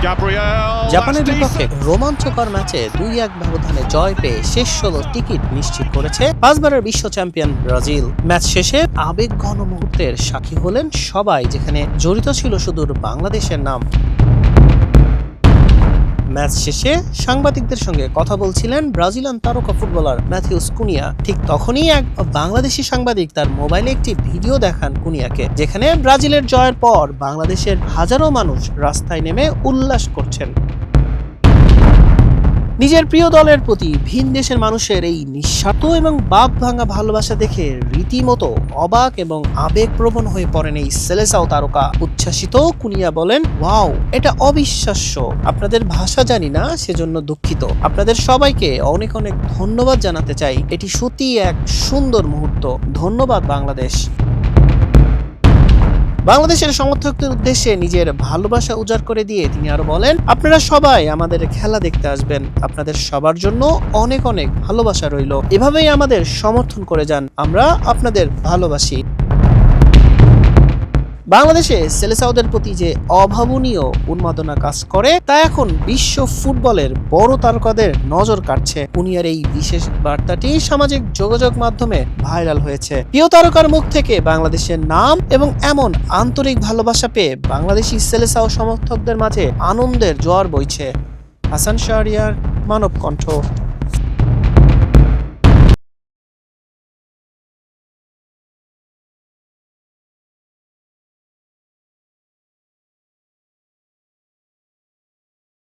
জাপানের বিপক্ষে রোমাঞ্চকর ম্যাচে 2-1 ব্যবধানে জয় পেয়ে শেষ 16 টিকিট নিশ্চিত করেছে 5 বারের বিশ্ব চ্যাম্পিয়ন ব্রাজিল। ম্যাচ শেষে আবেগঘন মুহূর্তের সাক্ষী হলেন সবাই, যেখানে জড়িত ছিল সুদূর বাংলাদেশের নাম। ম্যাচ শেষে সাংবাদিকদের সঙ্গে কথা বলছিলেন ব্রাজিলিয়ান তারকা ফুটবলার ম্যাথিউস কুনিয়া। ঠিক তখনই এক বাংলাদেশি সাংবাদিক তার মোবাইলে একটি ভিডিও দেখান কুনিয়াকে, যেখানে ব্রাজিলের জয়ের পর বাংলাদেশের হাজারো মানুষ রাস্তায় নেমে উল্লাস করছেন। নিজের প্রিয় দলের প্রতি ভিন দেশের মানুষের এই নিঃস্বার্থ এবং বাপ ভাঙা ভালোবাসা দেখে রীতিমতো অবাক এবং আবেগপ্রবণ হয়ে পড়েন এই সেলেসাও তারকা। উচ্ছ্বাসিত কুনিয়া বলেন, ওয়াও, এটা অবিশ্বাস্য। আপনাদের ভাষা জানি না, সেজন্য দুঃখিত। আপনাদের সবাইকে অনেক অনেক ধন্যবাদ জানাতে চাই। এটি সত্যিই এক সুন্দর মুহূর্ত। ধন্যবাদ বাংলাদেশ। বাংলাদেশের সমর্থকদের উদ্দেশ্যে নিজের ভালোবাসা উজাড় করে দিয়ে তিনি আরো বলেন, আপনারা সবাই আমাদের খেলা দেখতে আসবেন। আপনাদের সবার জন্য অনেক অনেক ভালোবাসা রইল। এভাবেই আমাদের সমর্থন করে যান। আমরা আপনাদের ভালোবাসি। বাংলাদেশে সেলেসাওদের প্রতি যে অভাবনীয় উন্মাদনা কাজ করে, তা এখন বিশ্ব ফুটবলের বড় তারকাদের নজর কাটছে। কুনিয়ার এই বিশেষ বার্তাটি সামাজিক যোগাযোগ মাধ্যমে ভাইরাল হয়েছে। প্রিয় তারকার মুখ থেকে বাংলাদেশের নাম এবং এমন আন্তরিক ভালোবাসা পেয়ে বাংলাদেশি সেলেসাও সমর্থকদের মাঝে আনন্দের জোয়ার বইছে। হাসান শাহরিয়ার, মানব কণ্ঠ।